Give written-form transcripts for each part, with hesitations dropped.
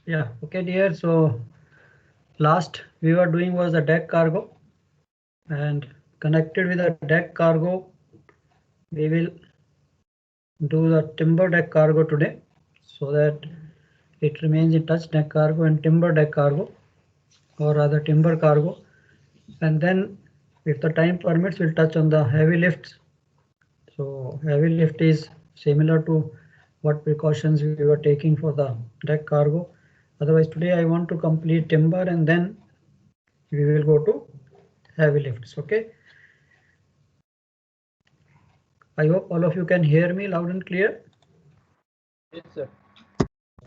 Yeah, okay dear. So last we were doing was the deck cargo, and connected with the deck cargo we will do the timber deck cargo today, so that it remains in touch, deck cargo and timber deck cargo, or rather timber cargo. And then if the time permits we'll touch on the heavy lifts. So heavy lift is similar to what precautions we were taking for the deck cargo. Otherwise today I want to complete timber and then we will go to heavy lifts. Okay, I hope all of you can hear me loud and clear. Yes, sir.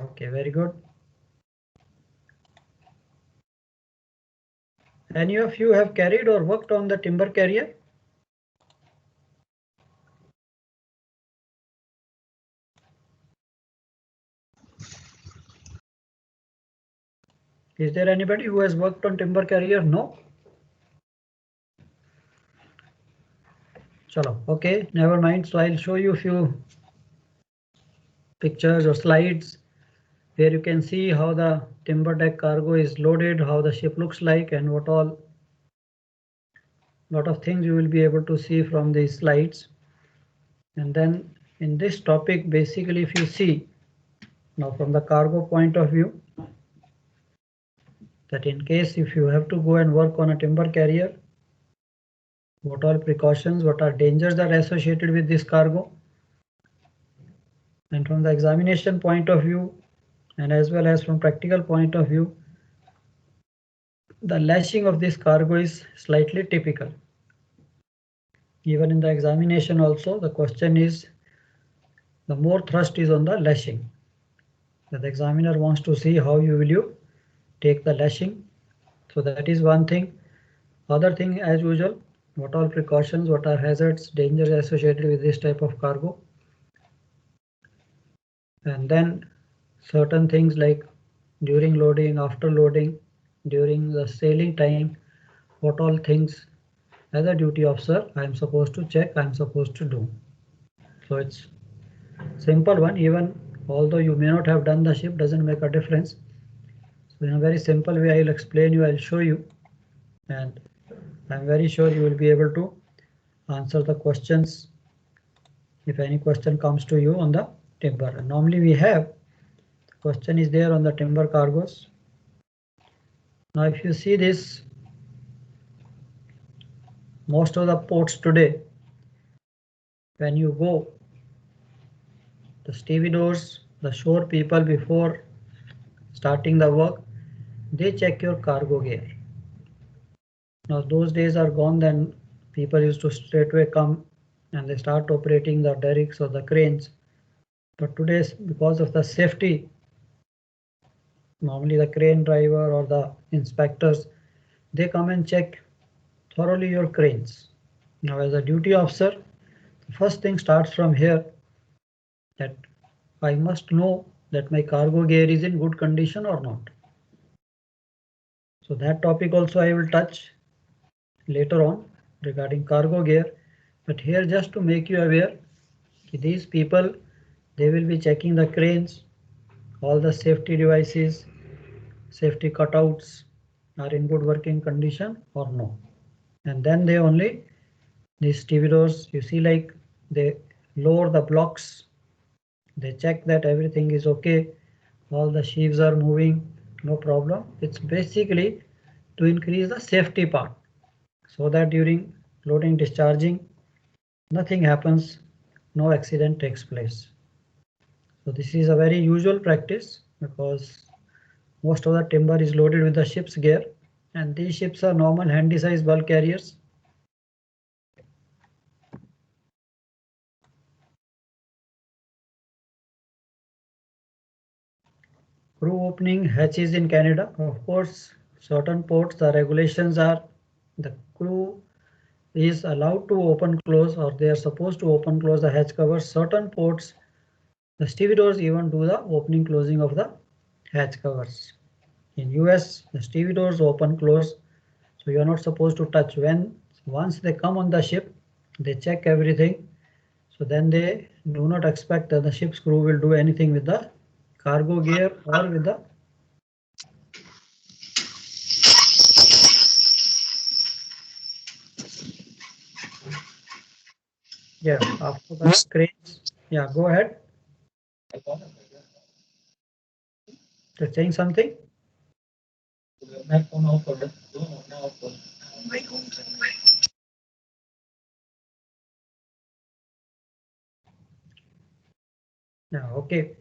Okay, very good. Any of you have carried or worked on the timber carrier? Is there anybody who has worked on timber carrier? No? Chalo, okay, never mind. So I'll show you a few pictures or slides where you can see how the timber deck cargo is loaded, how the ship looks like, and what all lot of things you will be able to see from these slides. And then in this topic, basically, if you see now from the cargo point of view, that in case if you have to go and work on a timber carrier, what all precautions, what are dangers that are associated with this cargo. And from the examination point of view, and as well as from practical point of view, the lashing of this cargo is slightly typical. Even in the examination also, the question is, the more thrust is on the lashing. The examiner wants to see how you will take the lashing. So that is one thing. Other thing, as usual, what all precautions, what are hazards, dangers associated with this type of cargo. And then certain things like during loading, after loading, during the sailing time, what all things as a duty officer I am supposed to check, I am supposed to do. So it's simple one, even although you may not have done the ship, doesn't make a difference. So in a very simple way I'll explain you, I'll show you, and I'm very sure you will be able to answer the questions if any question comes to you on the timber. And normally we have question is there on the timber cargoes. Now if you see this, most of the ports today, when you go, the stevedores, the shore people, before starting the work, they check your cargo gear. Now those days are gone, then people used to straightway come and they start operating the derricks or the cranes. But today, because of the safety, normally the crane driver or the inspectors, they come and check thoroughly your cranes. Now as a duty officer, the first thing starts from here, that I must know that my cargo gear is in good condition or not. So that topic also I will touch later on regarding cargo gear. But here just to make you aware, these people, they will be checking the cranes, all the safety devices, safety cutouts are in good working condition or no. And then they only, these stevedores, you see, like they lower the blocks, they check that everything is okay, all the sheaves are moving, no problem. It's basically to increase the safety part, so that during loading, discharging, nothing happens, no accident takes place. So this is a very usual practice, because most of the timber is loaded with the ship's gear, and these ships are normal handy size bulk carriers. Crew opening hatches in Canada. Of course, certain ports, the regulations are the crew is allowed to open close, or they are supposed to open close the hatch covers. Certain ports, the stevedores even do the opening closing of the hatch covers. In US, the stevedores open close, so you are not supposed to touch. Once they come on the ship, they check everything. So then they do not expect that the ship's crew will do anything with the cargo gear or with the Yeah, after the cranes. Yeah, go ahead. You're saying something? Yeah, okay.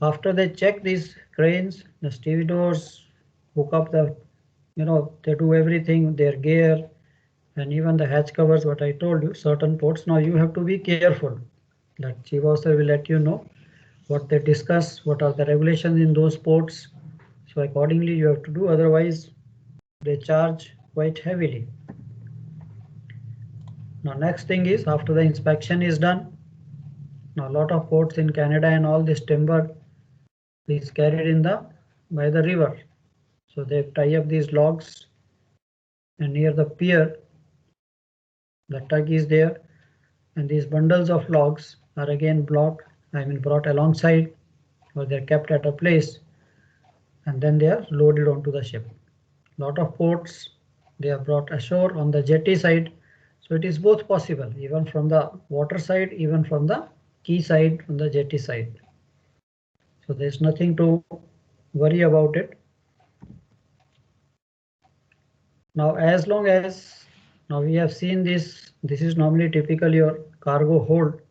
After they check these cranes, the stevedores hook up the, they do everything, their gear, and even the hatch covers, what I told you, certain ports. Now you have to be careful. That chief officer will let you know what they discuss, what are the regulations in those ports. So accordingly you have to do, otherwise they charge quite heavily. Now next thing is, after the inspection is done, now a lot of ports in Canada and all this timber is carried in by the river. So they tie up these logs, and near the pier the tug is there, and these bundles of logs are again brought alongside, or they're kept at a place, and then they are loaded onto the ship. Lot of ports, they are brought ashore on the jetty side. So it is both possible, even from the water side, even from the quay side, from the jetty side. So there's nothing to worry about it. Now, as long as now we have seen this is normally typically your cargo hold.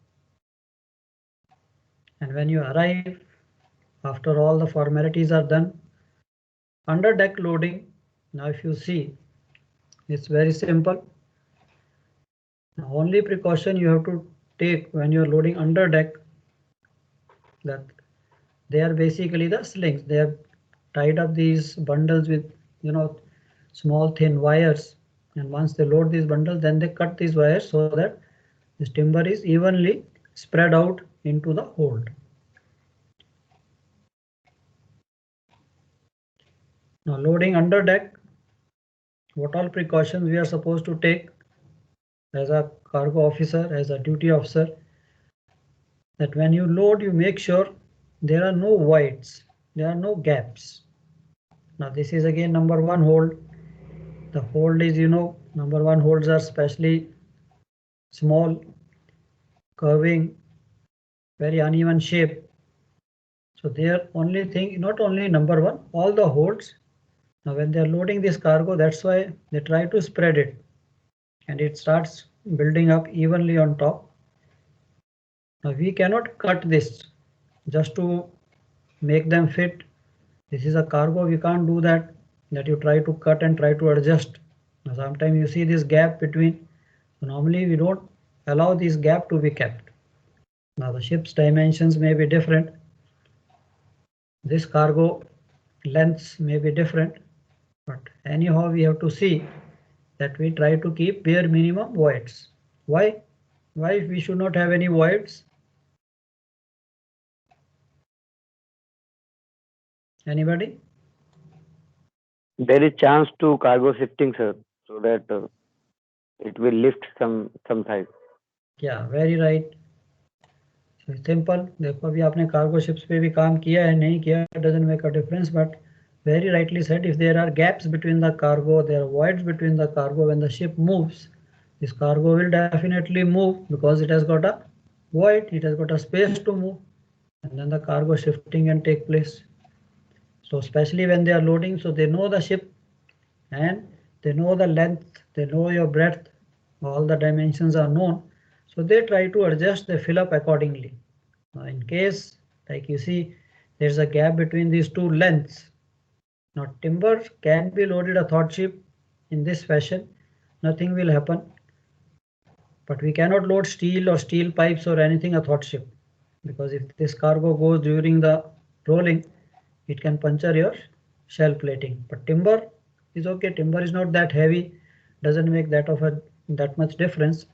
And when you arrive, after all the formalities are done, under deck loading, now if you see, it's very simple. The only precaution you have to take when you're loading under deck, that they are basically the slings. They have tied up these bundles with, small thin wires, and once they load these bundles, then they cut these wires so that this timber is evenly spread out into the hold. Now loading under deck, what all precautions we are supposed to take as a cargo officer, as a duty officer, that when you load, you make sure there are no voids, there are no gaps. Now this is again number one hold. The hold is, number one holds are specially small, curving, very uneven shape. So their only thing, not only number one, all the holds. Now when they are loading this cargo, that's why they try to spread it, and it starts building up evenly on top. Now we cannot cut this just to make them fit. This is a cargo, we can't do that you try to cut and try to adjust. Now sometimes you see this gap between. So normally we don't allow this gap to be kept. Now the ship's dimensions may be different. This cargo lengths may be different, but anyhow we have to see that we try to keep bare minimum voids. Why? Why we should not have any voids? Anybody? There is chance to cargo shifting, sir, so that it will lift some size. Yeah, very right. Simple देखो, अभी आपने cargo ships पे भी काम किया है, नहीं किया, doesn't make a difference, but very rightly said, if there are gaps between the cargo, there are voids between the cargo, when the ship moves, this cargo will definitely move because it has got a void, it has got a space to move, and then the cargo shifting can take place. So especially when they are loading, so they know the ship and they know the length, they know your breadth, all the dimensions are known. So they try to adjust, they fill up accordingly. Now in case, like you see, there's a gap between these two lengths. Now timber can be loaded athwart ship in this fashion, nothing will happen. But we cannot load steel or steel pipes or anything athwart ship, because if this cargo goes during the rolling, it can puncture your shell plating. But timber is okay, timber is not that heavy, doesn't make that much difference.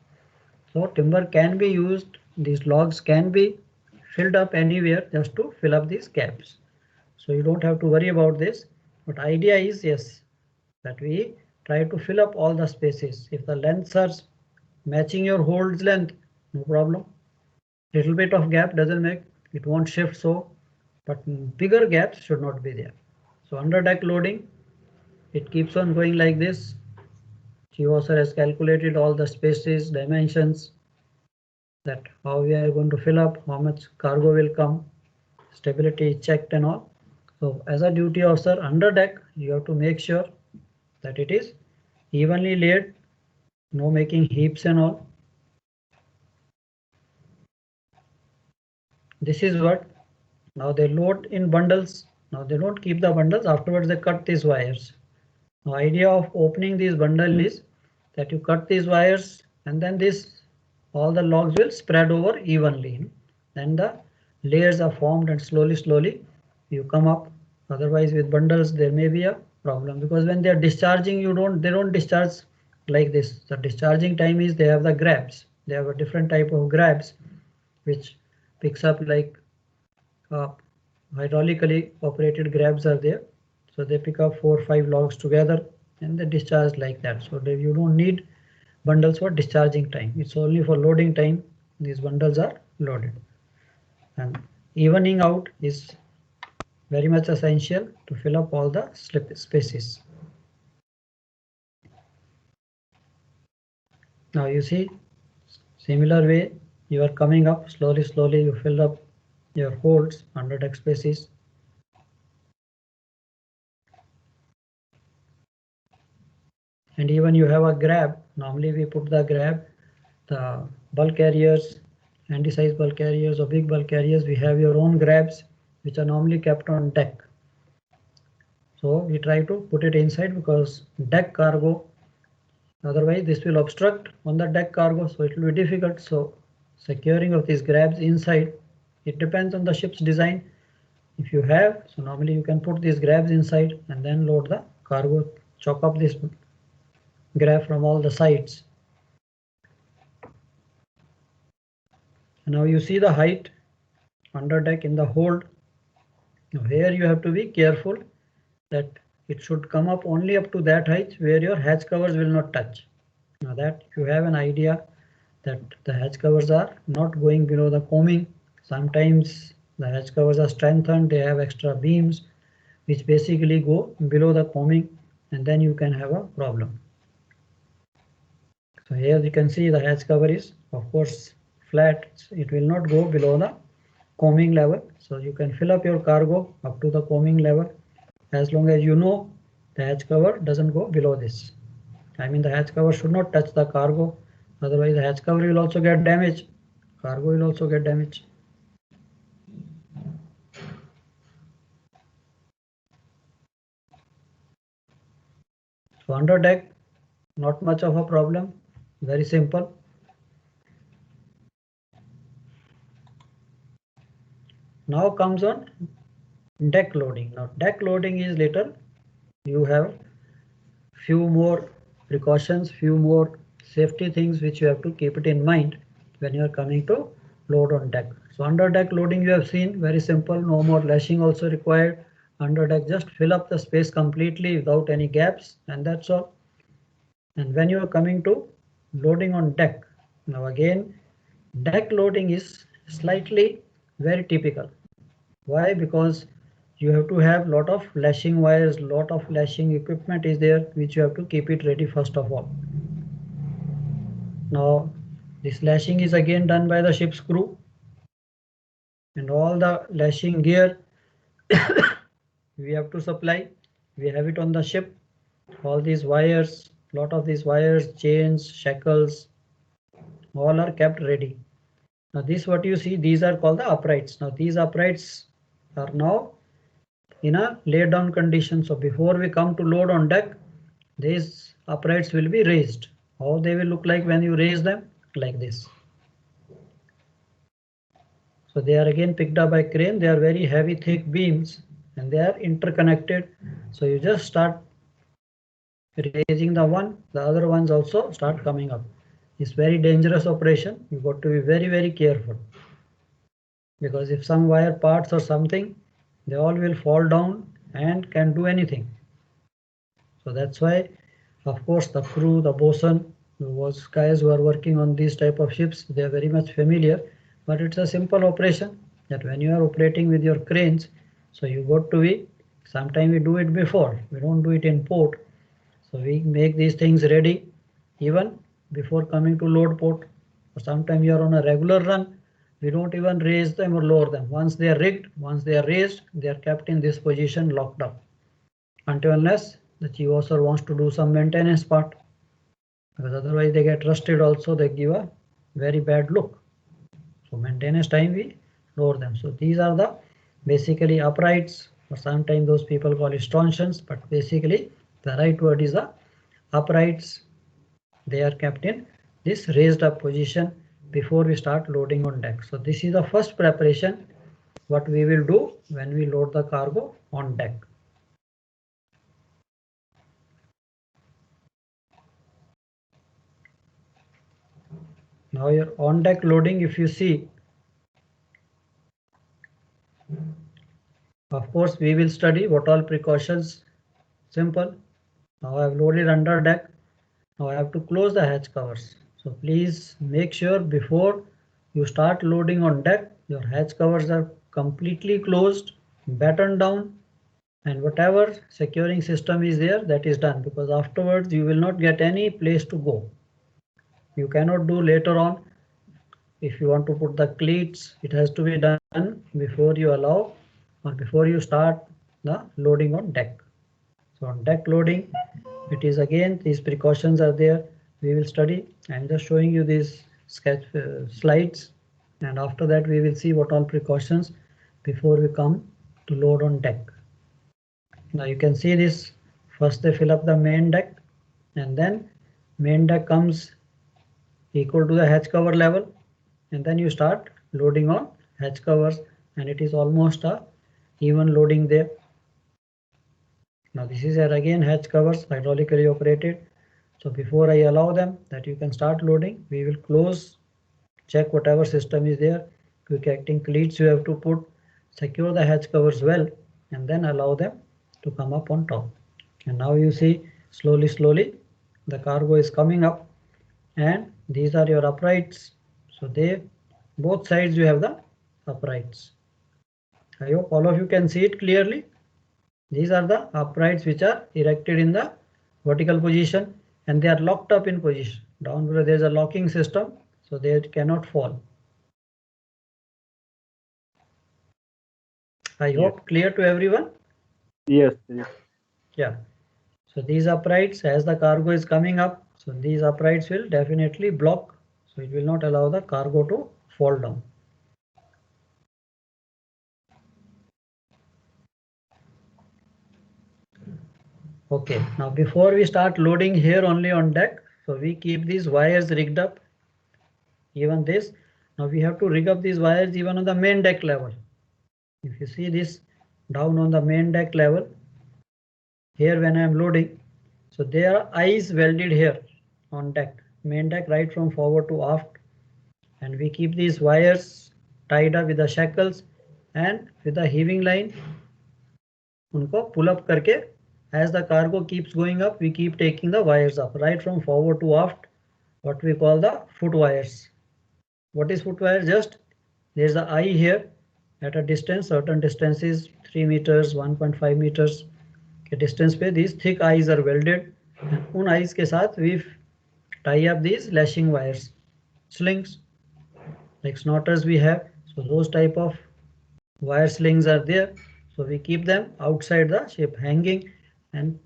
So timber can be used, these logs can be filled up anywhere just to fill up these gaps. So you don't have to worry about this, but idea is, yes, that we try to fill up all the spaces. If the lengths are matching your hold's length, no problem. Little bit of gap doesn't make, it won't shift, so, but bigger gaps should not be there. So under deck loading, it keeps on going like this. Chief officer has calculated all the spaces, dimensions, that how we are going to fill up, how much cargo will come, stability is checked and all. So as a duty officer under deck, you have to make sure that it is evenly laid, no making heaps and all. This is what, now they load in bundles. Now they don't keep the bundles, afterwards they cut these wires. The idea of opening this bundle is that you cut these wires and then this, all the logs will spread over evenly. Then the layers are formed and slowly you come up. Otherwise with bundles there may be a problem, because when they are discharging, they don't discharge like this. The discharging time is, they have the grabs. They have a different type of grabs which picks up, like hydraulically operated grabs are there. So they pick up 4 or 5 logs together and they discharge like that. So you don't need bundles for discharging time. It's only for loading time these bundles are loaded. And evening out is very much essential to fill up all the slip spaces. Now you see, similar way you are coming up slowly you fill up your holds under deck spaces. And even you have a grab. Normally we put the grab, the bulk carriers, handy-size bulk carriers or big bulk carriers, we have your own grabs which are normally kept on deck. So we try to put it inside because deck cargo, otherwise this will obstruct on the deck cargo, so it will be difficult. So securing of these grabs inside, it depends on the ship's design. If you have, so normally you can put these grabs inside and then load the cargo, choke up this grab from all the sides. And now you see the height under deck in the hold. Now here you have to be careful that it should come up only up to that height where your hatch covers will not touch. Now that you have an idea that the hatch covers are not going below the coaming. Sometimes the hatch covers are strengthened, they have extra beams which basically go below the coaming, and then you can have a problem. So here you can see the hatch cover is of course flat, it will not go below the coaming level. So you can fill up your cargo up to the coaming level as long as you know the hatch cover doesn't go below this. I mean the hatch cover should not touch the cargo, otherwise the hatch cover will also get damaged, cargo will also get damaged. So under deck, not much of a problem, very simple. Now comes on deck loading. Now deck loading is later, you have few more precautions, few more safety things which you have to keep it in mind when you are coming to load on deck. So under deck loading you have seen, very simple, no more lashing also required. Under deck just fill up the space completely without any gaps, and that's all. And when you are coming to loading on deck, now again deck loading is slightly very typical. Why? Because you have to have lot of lashing wires, lot of lashing equipment is there which you have to keep it ready first of all. Now this lashing is again done by the ship's crew, and all the lashing gear we have to supply, we have it on the ship. All these wires, lot of these wires, chains, shackles, all are kept ready. Now this what you see, these are called the uprights. Now these uprights are now in a lay down condition. So before we come to load on deck, these uprights will be raised. How they will look like when you raise them? Like this. So they are again picked up by crane. They are very heavy, thick beams and they are interconnected. So you just start raising the one, the other ones also start coming up. It's very dangerous operation. You got to be very careful, because if some wire parts or something, they all will fall down and can do anything. So that's why, of course, the crew, the bosun, those guys who are working on these type of ships, they are very much familiar. But it's a simple operation that when you are operating with your cranes, so you got to be, sometimes we do it before, we don't do it in port. So we make these things ready even before coming to load port. or sometimes you are on a regular run, we don't even raise them or lower them. Once they are rigged, once they are raised, they are kept in this position locked up until unless the chief officer wants to do some maintenance part, because otherwise they get rusted also, they give a very bad look. So maintenance time we lower them. So these are the basically uprights, or sometimes those people call it stanchions, but basically the right word is the uprights. They are kept in this raised up position before we start loading on deck. So this is the first preparation what we will do when we load the cargo on deck. Now your on deck loading, if you see, of course we will study what all precautions. Simple. Now I have loaded under deck. Now I have to close the hatch covers. So please make sure before you start loading on deck, your hatch covers are completely closed, battened down, and whatever securing system is there, that is done, because afterwards you will not get any place to go. You cannot do later on. If you want to put the cleats, it has to be done before you allow or before you start the loading on deck. So on deck loading, it is again, these precautions are there. We will study. I'm just showing you these sketch slides, and after that we will see what all precautions before we come to load on deck. Now you can see this. First they fill up the main deck, and then main deck comes equal to the hatch cover level, and then you start loading on hatch covers, and it is almost a even loading there. Now this is again hatch covers, hydraulically operated. So before I allow them that you can start loading, we will close, check whatever system is there, quick acting cleats you have to put, secure the hatch covers well, and then allow them to come up on top. And now you see slowly the cargo is coming up, and these are your uprights. So they, both sides you have the uprights. I hope all of you can see it clearly. These are the uprights which are erected in the vertical position, and they are locked up in position. Down below there is a locking system, so they cannot fall. I hope clear to everyone. Yes. Yes. Yeah. So these uprights, as the cargo is coming up, so these uprights will definitely block, so it will not allow the cargo to fall down. Okay, now before we start loading here only on deck, so we keep these wires rigged up. Even this, now we have to rig up these wires even on the main deck level. If you see this down on the main deck level, here when I am loading, so there are eyes welded here on deck, main deck, right from forward to aft, and we keep these wires tied up with the shackles and with the heaving line. Unko pull up karke, as the cargo keeps going up, we keep taking the wires up right from forward to aft, what we call the foot wires. What is foot wire? Just there's the eye here at a distance, certain distances, 3 meters, 1.5 meters के distance पे these thick eyes are welded, and उन eyes के साथ we tie up these lashing wires, slings like snorters we have. So those type of wire slings are there. So we keep them outside the ship hanging and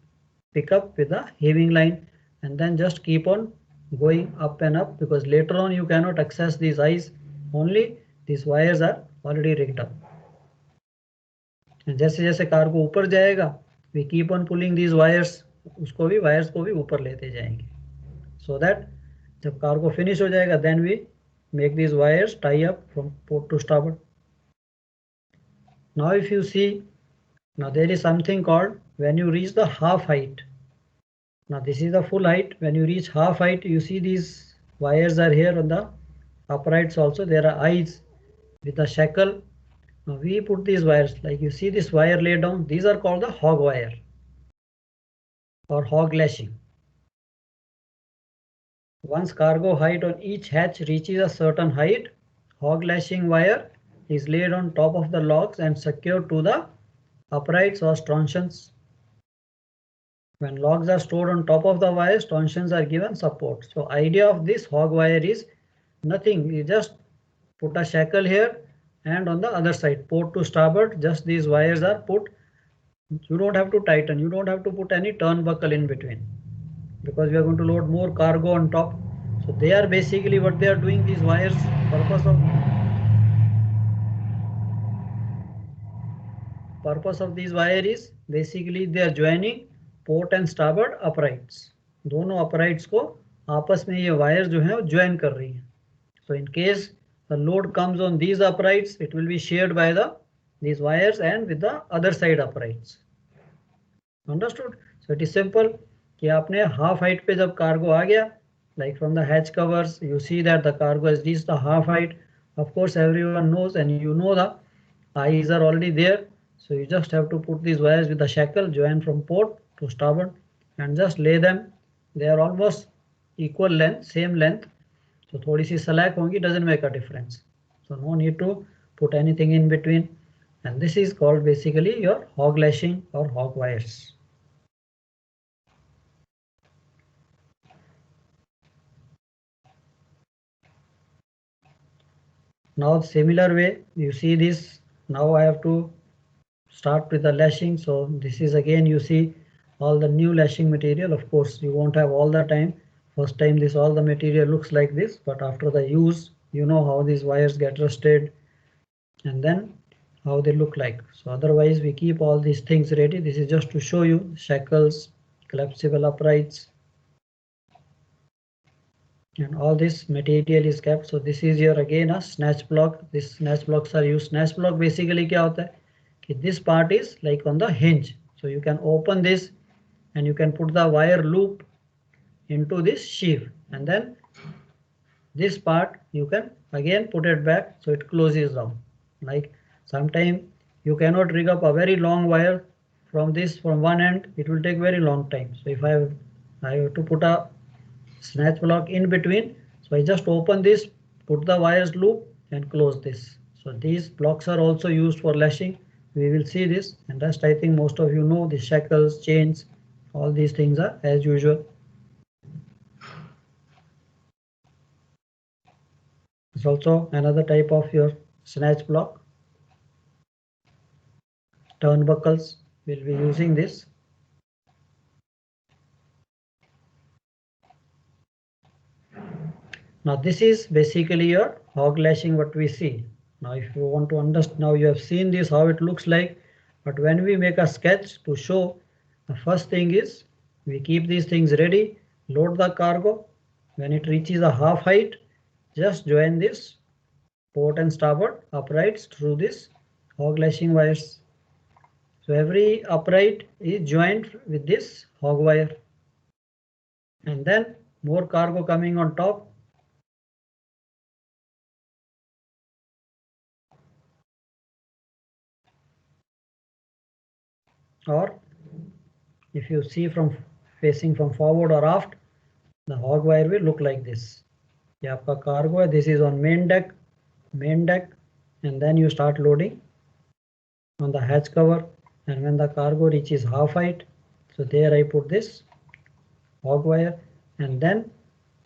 pick up with the heaving line, and then just keep on going up and up, because later on you cannot access these eyes, only these wires are already rigged up. And जैसे जैसे cargo ऊपर जाएगा, we keep on pulling these wires, उसको भी wires को भी ऊपर लेते जाएंगे, so that जब कार्गो finish हो जाएगा, then we make these wires tie up from port to starboard. Now if you see, now there is something called when you reach the half height. Now this is the full height. When you reach half height, you see these wires are here on the uprights also. There are eyes with a shackle. Now we put these wires, like you see this wire laid down. These are called the hog wire or hog lashing. Once cargo height on each hatch reaches a certain height, hog lashing wire is laid on top of the logs and secured to the uprights or stanchions. When logs are stored on top of the wire, stanchions are given support. So idea of this hog wire is Nothing, you just put a shackle here and on the other side, port to starboard, just these wires are put. You don't have to tighten, you don't have to put any turnbuckle in between, because we are going to load more cargo on top. So they are basically what they are doing, these wires. Purpose of these wire is basically they are joining port and starboard uprights. दोनों uprights को आपस में ये wires जो है वो join कर रही है. So in case the load comes on these uprights, it will be shared by these wires and with the other side uprights. Understood? So it is simple कि आपने half height पे जब cargo आ गया, like from the hatch covers, you see that the cargo has reached the half height. Of course, everyone knows, and you know the eyes are already there. So you just have to put these wires with the shackle, join from port to starboard, and just lay them. They are almost equal length, same length. So थोड़ी सी slack होंगी, doesn't make a difference. So no need to put anything in between. And this is called basically your hog lashing or hog wires. Now similar way, you see this. Now I have to start with the lashing. So this is again, you see all the new lashing material. Of course, you won't have all the time. First time this all the material looks like this, but after the use, you know how these wires get rusted and then how they look like. So otherwise we keep all these things ready. This is just to show you shackles, collapsible uprights, and all this material is kept. So this is your again a snatch block. This snatch blocks are used. Snatch block basically क्या होता है कि this part is like on the hinge. So you can open this and you can put the wire loop into this sheave, and then this part you can again put it back so it closes down. Like sometime you cannot rig up a very long wire from this from one end, it will take very long time. So if I have to put a snatch block in between, so I just open this, put the wires loop and close this. So these blocks are also used for lashing. We will see this, and rest I think most of you know the shackles, chains, all these things are as usual. It's also another type of your snatch block. Turnbuckles, we'll be using this. Now this is basically your hog lashing what we see. Now if you want to understand, now you have seen this how it looks like, but when we make a sketch to show, the first thing is we keep these things ready, load the cargo. When it reaches a half height, just join this port and starboard uprights through this hog lashing wires. So every upright is joined with this hog wire, and then more cargo coming on top. Or if you see from facing from forward or aft, the hog wire will look like this. ये आपका cargo है, this is on main deck, and then you start loading on the hatch cover, and when the cargo reaches half height, so there I put this hog wire, and then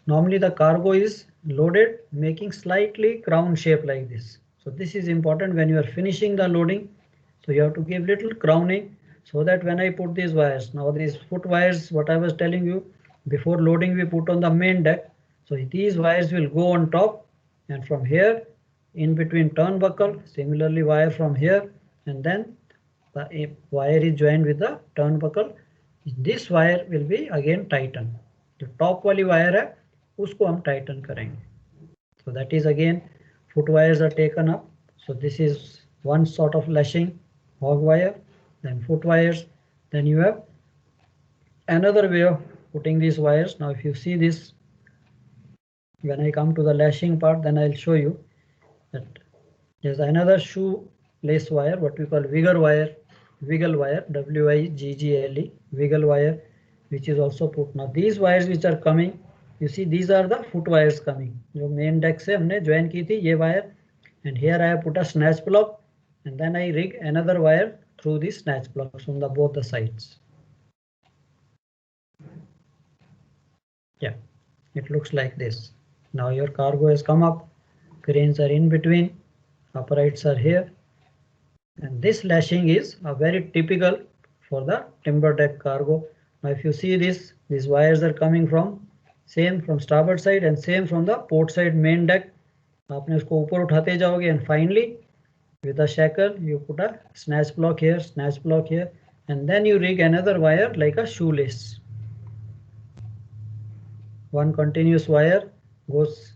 normally the cargo is loaded making slightly crown shape like this. So this is important when you are finishing the loading. So you have to give little crowning so that when I put these wires, now these foot wires, what I was telling you, before loading we put on the main deck. So these wires will go on top, and from here in between turnbuckle, similarly wire from here, and then the wire is joined with the turnbuckle. This wire will be again tightened. The top वाली wire है उसको हम tighten करेंगे. So that is again foot wires are taken up. So this is one sort of lashing, hog wire, then foot wires. Then you have another way of putting these wires. Now if you see this, when I come to the lashing part, then I'll show you that there's another shoelace wire, what we call wiggle wire, WIGGLE, wiggle wire, which is also put. Now these wires which are coming, you see these are the foot wires coming. जो main deck से हमने join की थी ये wire, and here I have put a snatch block, and then I rig another wire through these snatch blocks on the both the sides. Yeah, it looks like this. Now your cargo has come up, cranes are in between, uprights are here, and this lashing is a very typical for the timber deck cargo. Now if you see this, these wires are coming from same from starboard side and same from the port side main deck. आपने उसको ऊपर उठाते जाओगे and finally with a shackle you put a snatch block here, and then you rig another wire like a shoelace. One continuous wire goes,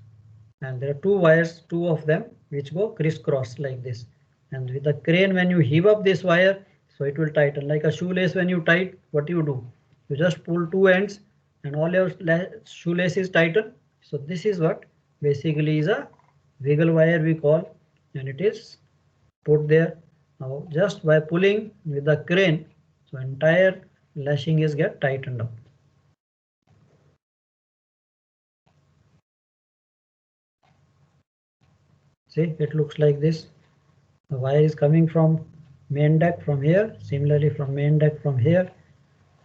and there are two wires, two of them which go crisscross like this, and with the crane when you heave up this wire, so it will tighten like a shoelace. When you tight, what you do, you just pull two ends and all your shoelace is tightened. So this is what basically is a wiggle wire we call, and it is put there. Now just by pulling with the crane, so entire lashing is get tightened up. See, it looks like this. The wire is coming from main deck from here, similarly from main deck from here,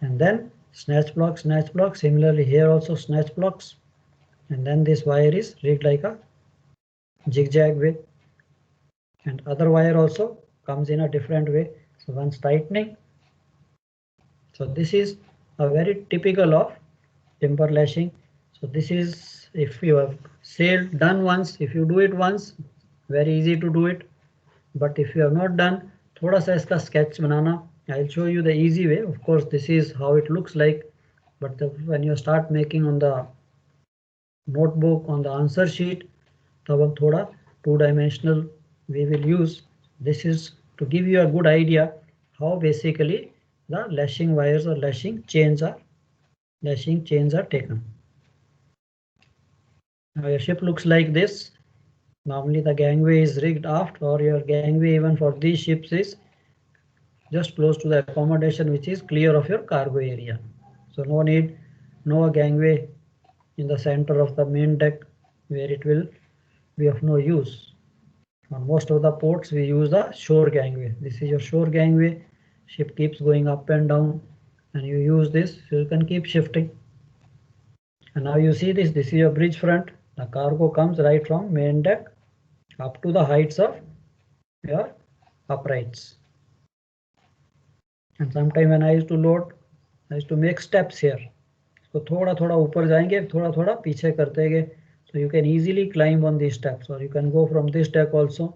and then snatch block, similarly here also snatch blocks, and then this wire is rigged like a zigzag way, and other wire also comes in a different way. So once tightening, so this is a very typical of timber lashing. So this is, if you have sailed done once, if you do it once, very easy to do it. But if you have not done, थोड़ा सा इसका sketch banana. I'll show you the easy way. Of course, this is how it looks like. But when you start making on the notebook, on the answer sheet, तब हम थोड़ा two-dimensional we will use. This is to give you a good idea how basically the lashing wires or lashing chains are taken. Now your ship looks like this. Normally the gangway is rigged aft, or your gangway even for these ships is just close to the accommodation which is clear of your cargo area. So no gangway in the center of the main deck where it will be of no use. On most of the ports we use the shore gangway. This is your shore gangway. Ship keeps going up and down, and you use this so you can keep shifting. And now you see this is your bridge front. The cargo comes right from main deck up to the heights of your uprights. And sometime when I used to load, I used to make steps here. So थोड़ा ऊपर जाएंगे, थोड़ा पीछे करते गए. So you can easily climb on these steps, or you can go from this deck also,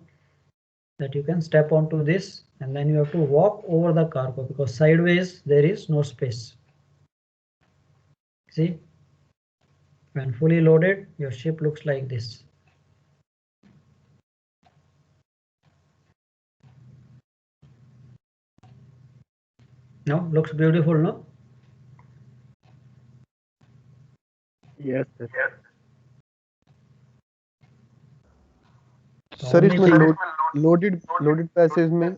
that you can step onto this, and then you have to walk over the cargo because sideways there is no space. See, when fully loaded, your ship looks like this. No, looks beautiful, no? Yes, sir. Sir इसमें loaded passage में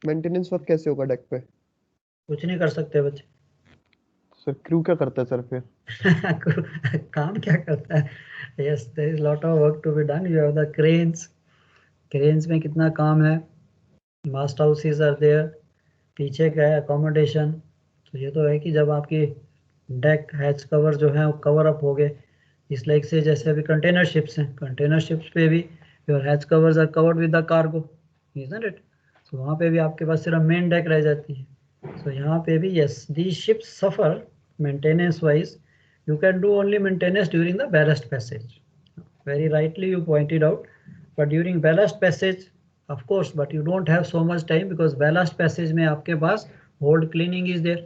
maintenance work कैसे होगा deck पे? कुछ नहीं कर सकते बच्चे. सर क्रू क्या करता है सर फिर? काम क्या करता है? Yes, there is lot of work to be done. You have the cranes में कितना काम है, mast houses are there, पीछे का है accommodation. तो ये तो है कि जब आपकी डेक हैच कवर जो है वो कवर अप हो गए, इस लाइक से जैसे अभी कंटेनर शिप्स हैं, कंटेनर शिप्स पे भी your hatch covers are covered with the cargo, isn't it? So वहाँ पे भी आपके पास सिर्फ मेन डेक रह जाती है. So यहाँ पे भी yes, these ships suffer maintenance wise. You can do only maintenance during the ballast passage. Very rightly you pointed out, but during ballast passage, of course, but you don't have so much time because ballast passage में आपके पास hold cleaning is there.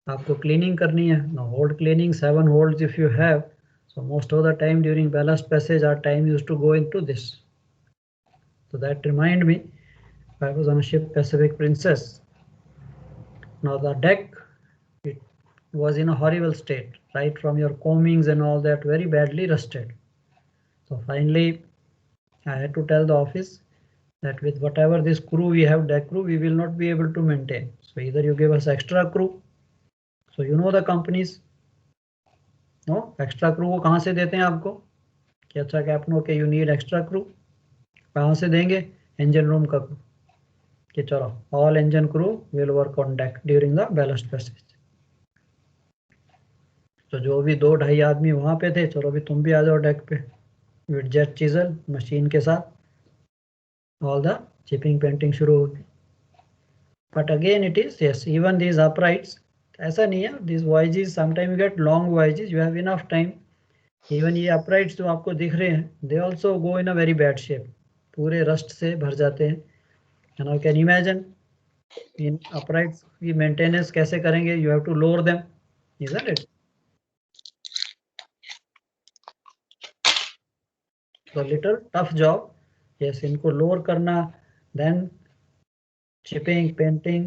आपको cleaning करनी है. Now hold cleaning 7 holds if you have. So most of the time during ballast passage our time used to go into this. So that remind me, I was on a ship Pacific Princess. Now the deck, it was in a horrible state, right from your combings and all that, very badly rusted. So finally I had to tell the office that with whatever this crew we have, deck crew, we will not be able to maintain. So either you give us extra crew. So you know the companies, no, extra crew को कहाँ से देते हैं आपको कि अच्छा captain के you need extra crew, कहाँ से देंगे? इंजन रूम का क्रू, कि चलो all engine crew will work on deck during the ballast passage. तो जो भी 2-2.5 आदमी वहां पे थे, चलो अभी तुम भी आ जाओ डेक पे विद जेट चिजल मशीन के साथ, ऑल द चिपिंग पेंटिंग शुरू होगी। But again it is yes even these uprights, ऐसा नहीं है, this voyages sometime you get long voyages, you have enough time. Even ये अपराइट्स जो आपको दिख रहे हैं, they also go in a very bad shape, पूरे रस्ट से भर जाते हैं। And I can imagine in uprights की मेंटेनेंस कैसे करेंगे, you have to lower them, isn't it? So little tough job, yes, इनको लोअर करना, then chipping, painting,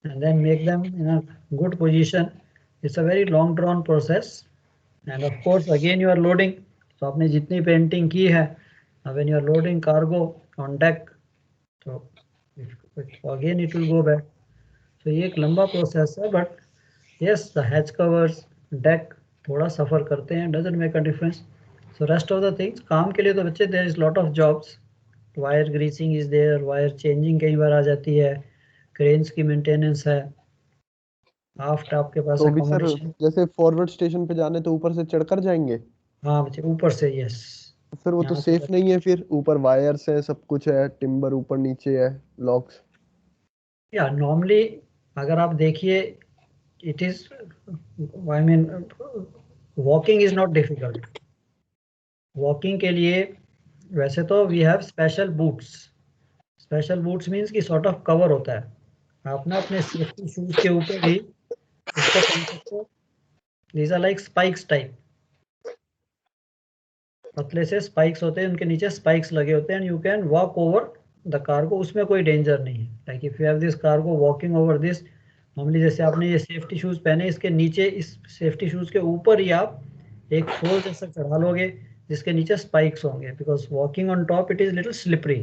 and then make them in a good position. It's a very long drawn process, and of course again you are loading. So आपने जितनी painting की है, when you are loading cargo on deck, so again it will go back. So ये एक लंबा process है, but yes, the hatch covers, deck थोड़ा सफर करते हैं, doesn't make a difference. So rest of the things, काम के लिए तो बच्चे there is lot of jobs, wire greasing is there, wire changing कई बार आ जाती है, क्रेन्स की मेंटेनेंस है, आफ्ट आपके पास तो भी सर अकोमोडेशन। जैसे फॉरवर्ड स्टेशन पे जाने तो ऊपर से चढ़कर जाएंगे? हाँ बच्चे ऊपर से, यस। सर वो तो यहाँ सेफ से नहीं है, फिर ऊपर वायर्स है, सब कुछ है, टिम्बर ऊपर नीचे है, लॉक्स। या नॉर्मली अगर आप देखिए, it is, I mean walking is not difficult. Walking के लिए वैसे तो we have special boots. Special boots means की सॉर्ट ऑफ कवर होता है, आप ना अपने सेफ्टी शूज के ऊपर भी इसको पहन सकते हो। These are like spikes type, पतले से स्पाइक्स होते हैं, उनके नीचे स्पाइक्स लगे होते हैं, and you can walk over the cargo, उसमें कोई डेंजर नहीं है। Like if you have this cargo walking over this, normally जैसे आपने ये सेफ्टी शूज पहने, इसके नीचे, इस सेफ्टी शूज के ऊपर ही आप एक सोल जैसा चढ़ा लोगे जिसके नीचे स्पाइक्स होंगे, because walking on top it is little slippery.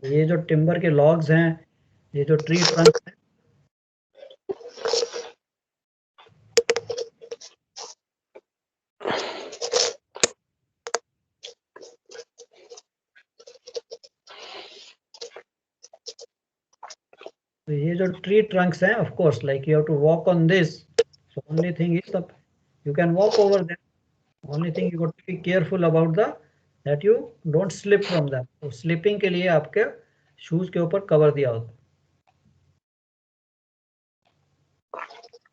तो ये जो टिम्बर के लॉग्स हैं, ये जो ट्री ट्रंक है, तो ये जो ट्री ट्रंक्स हैं, of course like you have to walk on this, so only thing is the you can walk over them, only thing you got to be careful about the that you don't slip from them. तो slipping के लिए आपके shoes के ऊपर cover दिया होता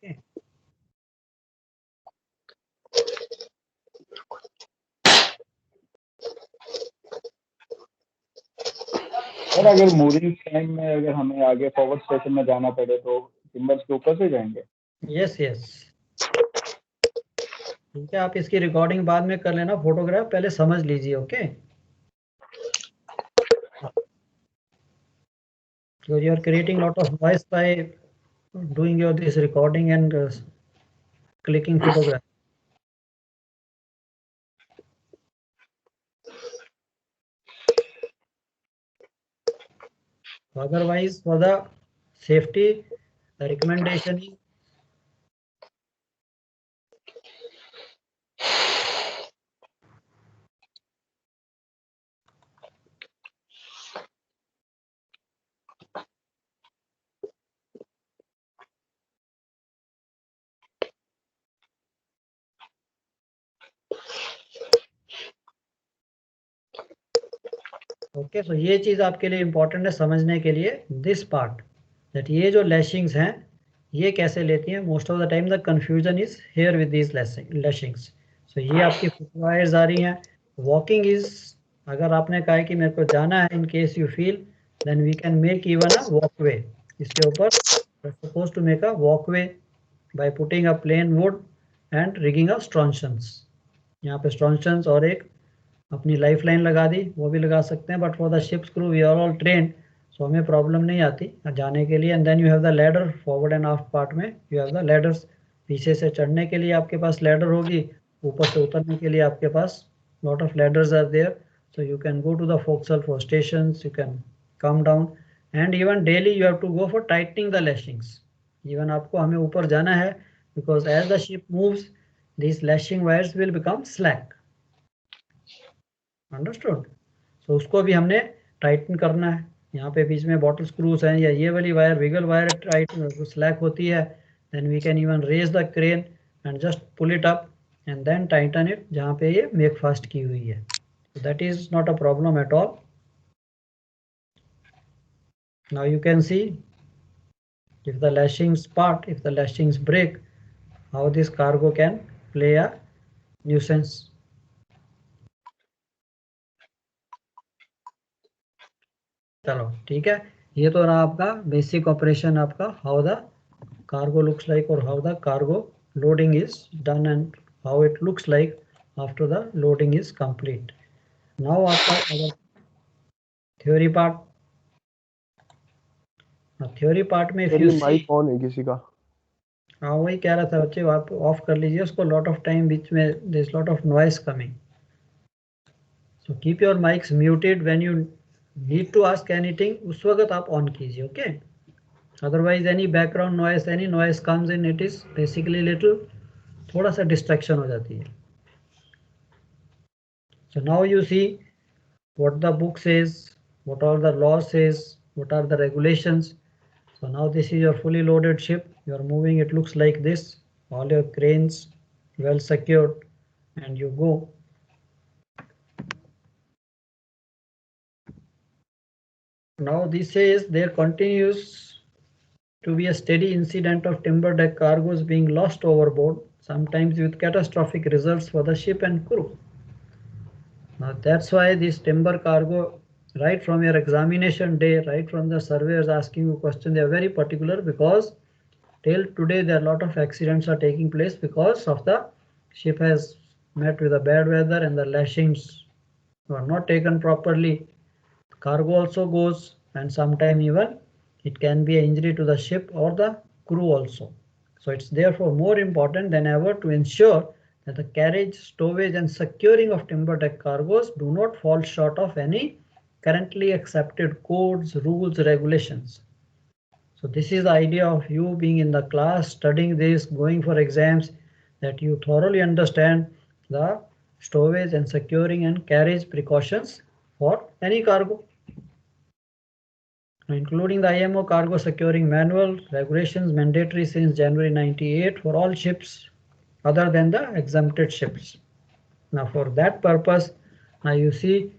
है। Sir अगर मूविंग टाइम में अगर हमें आगे फॉरवर्ड स्टेशन में जाना पड़े तो टिम्बर्स के ऊपर से जाएंगे? यस यस, ठीक है, आप इसकी रिकॉर्डिंग बाद में कर लेना, फोटोग्राफ पहले समझ लीजिए, okay? So you are creating lot of noise by doing your this recording and clicking photograph. Otherwise, for the safety, the recommendation is okay. So ये चीज आपके लिए इंपॉर्टेंट है समझने के लिए, दिस पार्ट, दैट ये जो लैशिंग्स हैं ये कैसे लेती हैं। Most of the time the confusion is here with these lashings. So ये आपकी फुटवायर्स आ रही हैं। वॉकिंग इज, अगर आपने कहा है कि मेरे को जाना है, in case you feel, then we can make even a walkway. इसके ऊपर suppose to make a walkway by putting a plain wood and rigging a stanchions. यहाँ पे स्ट्रॉन्शंस और एक अपनी लाइफ लाइन लगा दी, वो भी लगा सकते हैं, but for the ship's crew we are all trained, so हमें प्रॉब्लम नहीं आती जाने के लिए। And then you have the ladder, forward and aft part में यू हैव द लैडर्स, पीछे से चढ़ने के लिए आपके पास लैडर होगी, ऊपर से उतरने के लिए आपके पास lot of ladders are there, so you can go to the fo'c'sle for station, you can come down, and even daily you have to go for tightening the lashings. Even आपको हमें ऊपर जाना है, because as the ship moves these lashing wires will become slack, understood? So उसको भी हमने Titan करना है। यहाँ पे बीच में बॉटल स्क्रूज हैं, या ये वाली wire wiggle wire tight slack होती है, then we can even raise the crane and just pull it up and then tighten it जहाँ पे ये make fast की हुई है. So that is not a problem at all. Now you can see if the lashings part, if the lashings break, how this cargo can play a nuisance. चलो ठीक है, ये तो रहा आपका बेसिक ऑपरेशन आपका how the cargo looks like और how the cargo loading is done and how it looks like after the loading is complete. Now आपका अगर थ्योरी पार्ट, थ्योरी पार्ट में सर ये माइक ऑन है किसी का? हाँ वही कह रहा था बच्चे, आप ऑफ कर लीजिए उसको. लॉट ऑफ टाइम बीच में there is lot of noise coming, so keep your mics muted. When you need to ask anything उस वक्त आप ऑन कीजिए, okay. Otherwise any background noise, any noise comes in, it is basically little थोड़ा सा distraction हो जाती है. So now you see what the book says, what all the law says, what are the regulations. So now this is your fully loaded ship, you are moving, it looks like this, all your cranes well secured, and you go. Now this says there continues to be a steady incident of timber deck cargoes being lost overboard, sometimes with catastrophic results for the ship and crew. Now that's why this timber cargo, right from your examination day, right from the surveyors asking you question, they are very particular, because till today there are a lot of accidents are taking place because of the ship has met with a bad weather and the lashings are not taken properly. Cargo also goes, and sometimes even it can be an injury to the ship or the crew also. So it's therefore more important than ever to ensure that the carriage, stowage and securing of timber deck cargoes do not fall short of any currently accepted codes, rules, regulations. So this is the idea of you being in the class, studying this, going for exams, that you thoroughly understand the stowage and securing and carriage precautions for any cargo, including the IMO cargo securing manual regulations mandatory since January 98 for all ships other than the exempted ships. Now for that purpose, now you see,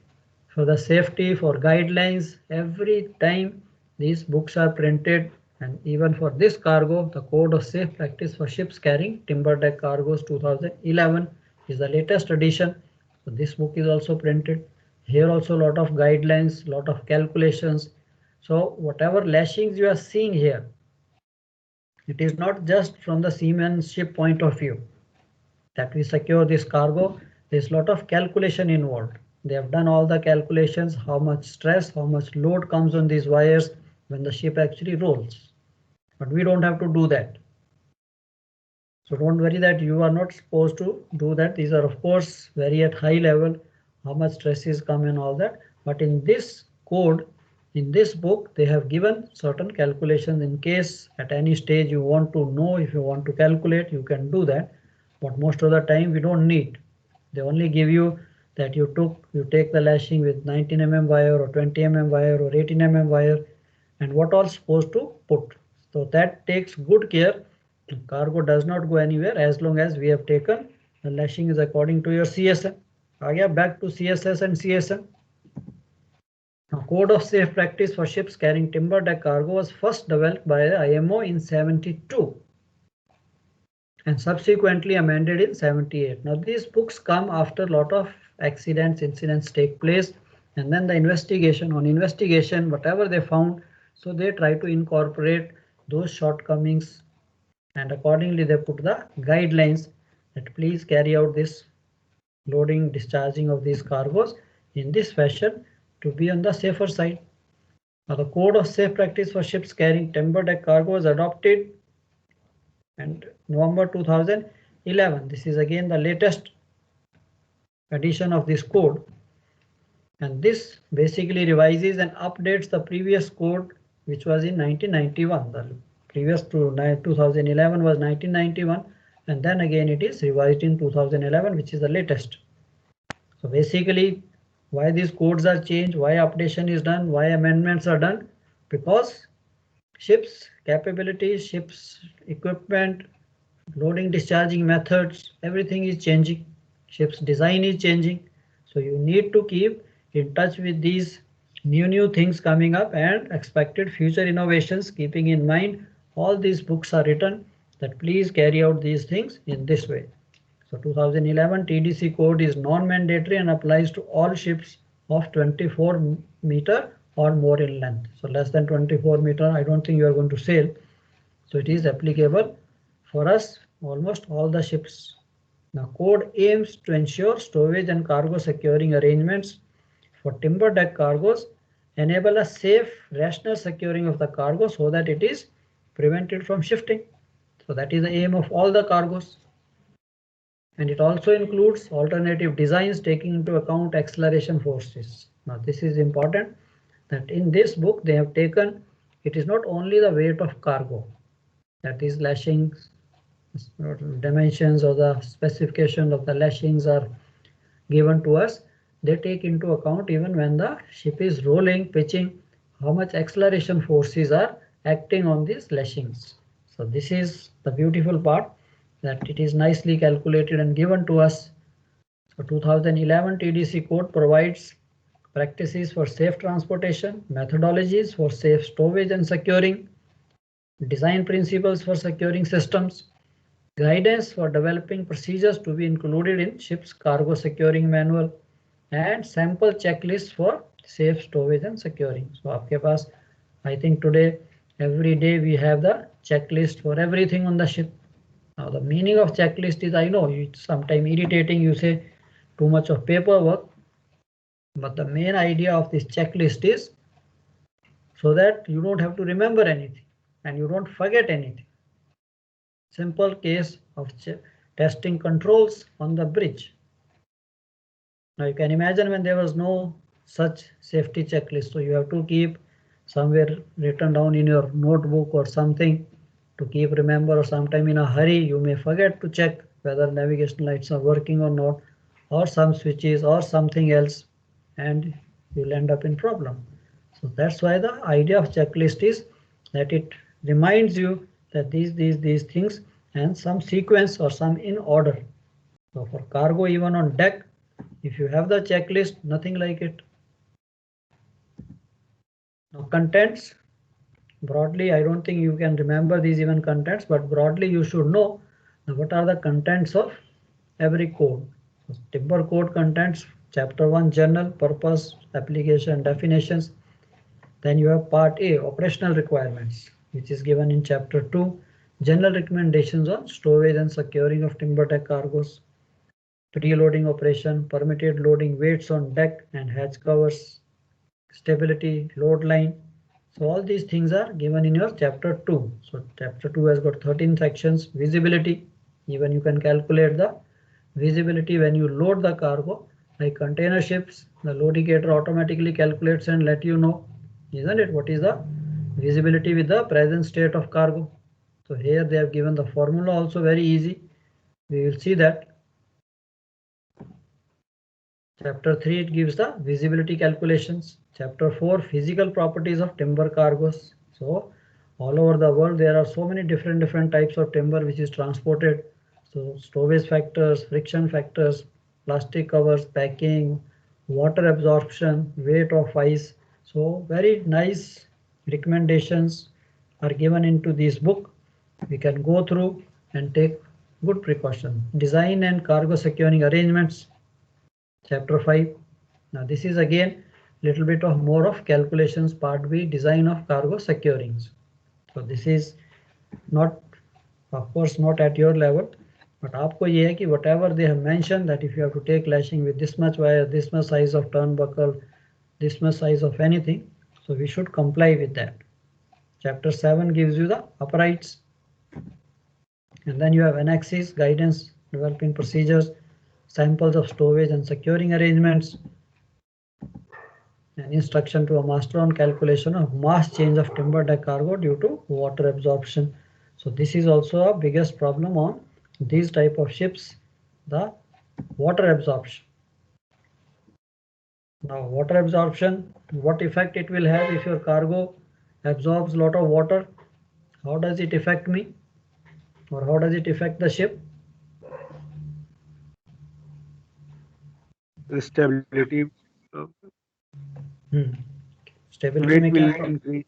for the safety, for guidelines, every time these books are printed, and even for this cargo, the Code of Safe Practice for Ships Carrying Timber Deck Cargoes 2011 is the latest edition. So this book is also printed. Here also a lot of guidelines, lot of calculations. So whatever lashings you are seeing here, it is not just from the seamanship point of view that we secure this cargo. There's a lot of calculation involved. They have done all the calculations, how much stress, how much load comes on these wires when the ship actually rolls. But we don't have to do that. So don't worry that you are not supposed to do that. These are of course very at high level, how much stresses come and all that. But in this code, in this book, they have given certain calculations in case at any stage you want to know, if you want to calculate, you can do that. But most of the time we don't need. They only give you that you take the lashing with 19 mm wire or 20 mm wire or 18 mm wire and what all supposed to put. So that takes good care. Cargo does not go anywhere as long as we have taken the lashing is according to your CSM. Again, back to CSS and CSM. Now, Code of Safe Practice for Ships Carrying Timber Deck Cargo was first developed by the IMO in 72 and subsequently amended in 78. Now these books come after a lot of incidents take place, and then the investigation, whatever they found, so they try to incorporate those shortcomings, and accordingly they put the guidelines that please carry out this loading, discharging of these cargoes in this fashion to be on the safer side. Now the Code of Safe Practice for Ships Carrying Timber Deck Cargo was adopted and November 2011. This is again the latest edition of this code, and this basically revises and updates the previous code which was in 1991. The previous to 2011 was 1991, and then again it is revised in 2011, which is the latest. So basically why these codes are changed, why updation is done, why amendments are done, because ships capabilities, ships equipment, loading discharging methods, everything is changing. Ship's design is changing. So you need to keep in touch with these new things coming up and expected future innovations, keeping in mind all these books are written that please carry out these things in this way. So 2011 TDC code is non-mandatory and applies to all ships of 24 meter or more in length. So less than 24 meter, I don't think you are going to sail. So it is applicable for us, almost all the ships. Now code aims to ensure stowage and cargo securing arrangements for timber deck cargoes enable a safe, rational securing of the cargo so that it is prevented from shifting. So that is the aim of all the cargoes. And it also includes alternative designs taking into account acceleration forces. Now this is important that in this book they have taken, it is not only the weight of cargo, that is lashings, dimensions or the specification of the lashings are given to us. They take into account even when the ship is rolling, pitching, how much acceleration forces are acting on these lashings. So this is the beautiful part, that it is nicely calculated and given to us. So 2011 TDC code provides practices for safe transportation, methodologies for safe stowage and securing, design principles for securing systems, guidance for developing procedures to be included in ship's cargo securing manual, and sample checklist for safe stowage and securing. So आपके पास, I think today every day we have the checklist for everything on the ship. Now the meaning of checklist is, I know it's sometimes irritating, you say too much of paperwork, but the main idea of this checklist is so that you don't have to remember anything and you don't forget anything. Simple case of testing controls on the bridge. Now you can imagine when there was no such safety checklist, so you have to keep somewhere written down in your notebook or something to keep remember, or sometime in a hurry you may forget to check whether navigation lights are working or not, or some switches or something else, and you'll end up in problem. So that's why the idea of checklist is that it reminds you that these things and some sequence or some in order. So for cargo, even on deck, if you have the checklist, nothing like it. Now contents, broadly, I don't think you can remember these even contents, but broadly you should know what are the contents of every code. So timber code contents, chapter 1 general purpose, application, definitions. Then you have part A, operational requirements, which is given in chapter 2, general recommendations on stowage and securing of timber deck cargoes, preloading operation, permitted loading weights on deck and hatch covers, stability, load line. So all these things are given in your chapter 2. So chapter 2 has got 13 sections. Visibility, even you can calculate the visibility when you load the cargo. Like container ships, the loadicator automatically calculates and let you know, isn't it, what is the visibility with the present state of cargo. So here they have given the formula also, very easy. We will see that. Chapter 3, it gives the visibility calculations. Chapter 4, physical properties of timber cargoes. So all over the world there are so many different types of timber which is transported. So stowage factors, friction factors, plastic covers, packing, water absorption, weight of ice. So very nice recommendations are given into this book. We can go through and take good precaution. Design and cargo securing arrangements. Chapter 5. Now this is again little bit of more of calculations, part B, design of cargo securings. So this is not, of course, not at your level, but आपको ये है कि whatever they have mentioned, that if you have to take lashing with this much wire, this much size of turnbuckle, this much size of anything, so we should comply with that. Chapter 7 gives you the uprights, and then you have annexes, guidance, developing procedures, samples of stowage and securing arrangements, an instruction to a master on calculation of mass change of timber deck cargo due to water absorption. So this is also a biggest problem on these type of ships, the water absorption. Now water absorption, what effect it will have if your cargo absorbs a lot of water? How does it affect me? or how does it affect the ship? Stability, Stability में weight will क्या? increase.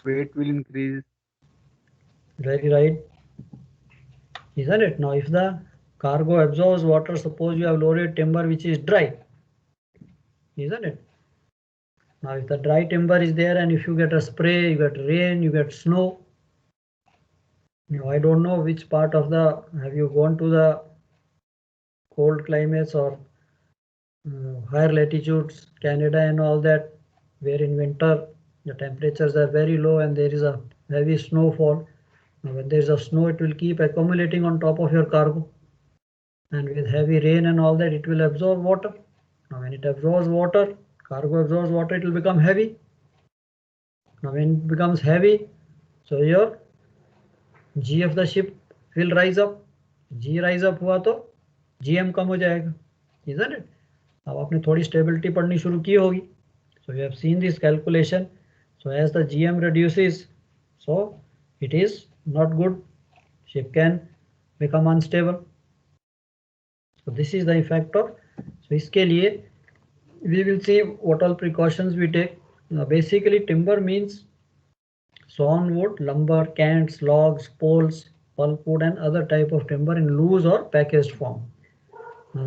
Weight will increase. Very right, isn't it? Now if the cargo absorbs water, suppose you have loaded timber which is dry, isn't it? Now if the dry timber is there and if you get a spray, you get rain, you get snow. Now I don't know which part of the, have you gone to the cold climates or higher latitudes, Canada and all that, where in winter the temperatures are very low and there is a heavy snowfall. Now when there is a snow, it will keep accumulating on top of your cargo, and with heavy rain and all that, it will absorb water. Now when it absorbs water, cargo absorbs water, it will become heavy. Now when it becomes heavy, so your G of the ship will rise up. G rise up हुआ तो GM कम हो जाएगा, isn't it? अब आपने थोड़ी stability पढ़नी शुरू की होगी. So you have seen this calculation. So as the GM reduces, so it is not good. Ship can become unstable. So this is the effect of. So इसके लिए we will see what all precautions we take. Now basically timber means sawn wood, lumber, cants, logs, poles, pulpwood and other type of timber in loose or packaged form.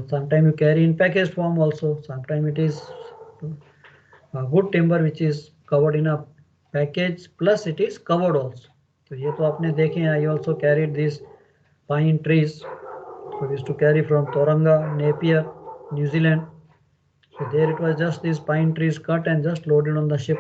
Sometimes you carry in packaged form also. Sometimes it is good timber which is covered in a package plus it is covered also. तो ये तो आपने देखे हैं. I also carried these pine trees. So we used to carry from Tauranga, Napier, New Zealand. So there it was just these pine trees cut and just loaded on the ship.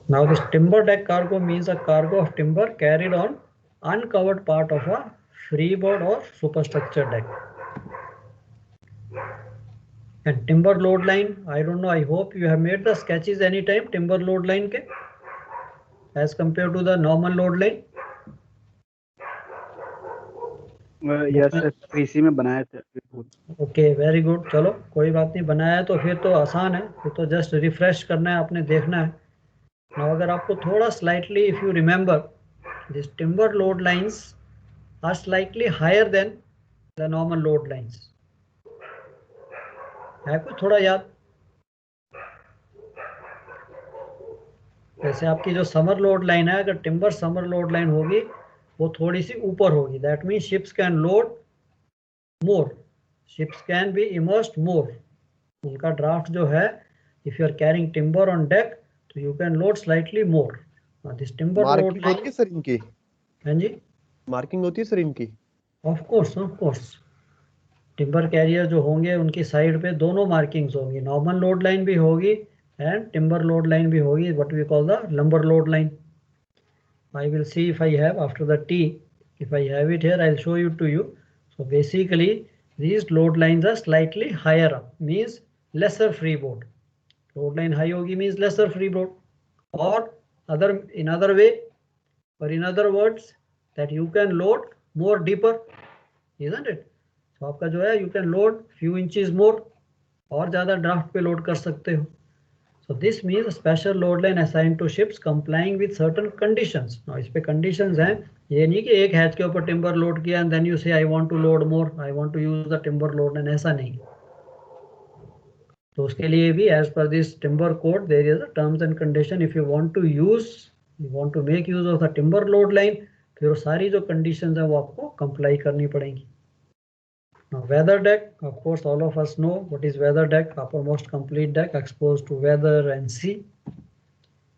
Now this timber deck cargo means a cargo of timber carried on uncovered part of a freeboard or superstructure deck. And timber load line, I don't know, I hope you have made the sketches anytime timber load line ke, as compared to the normal load line. Yes sir, PC में बनाए थे. Okay very good. चलो कोई बात नहीं, बनाया तो फिर तो आसान है, फिर तो जस्ट रिफ्रेश करना है, आपने देखना है. Now अगर आपको थोड़ा slightly if you remember this timber load lines are slightly higher than the normal load lines. है कुछ थोड़ा याद? जैसे आपकी जो समर लोड लाइन है, अगर टिम्बर समर लोड लाइन होगी वो थोड़ी सी ऊपर होगी. That mean ships can load more, ships can be immersed more. उनका ड्राफ्ट जो है, if you are carrying timber on deck तो you can load slightly more. This timber load होती है सर इनकी? हाँ जी, मार्किंग होती है सर इनकी? Of course. टिम्बर कैरियर जो होंगे उनकी साइड पे दोनों मार्किंग्स होंगी. नॉर्मल लोड लाइन भी होगी and timber load line भी होगी, what we call the lumber load line. I will see if I have after the T. If I have it here, I'll show you to you. So basically these load lines are slightly higher up, means lesser freeboard. Load line high होगी means lesser freeboard, or in other way, or in other words that you can load more deeper, isn't it? So आपका जो है you can load few inches more, और ज़्यादा draft पे load कर सकते हो. So this means a special load line assigned to ships complying with certain conditions. Now इस पे conditions हैं, ये नहीं कि एक हैच के ऊपर timber load किया and then you say I want to load more, I want to use the timber load line, ऐसा नहीं. तो उसके लिए भी as per this timber code there is a terms and condition. If you want to make use of the timber load line, फिर वो सारी जो conditions हैं वो आपको comply करनी पड़ेंगी. Now weather deck, of course all of us know what is weather deck, uppermost complete deck exposed to weather and sea.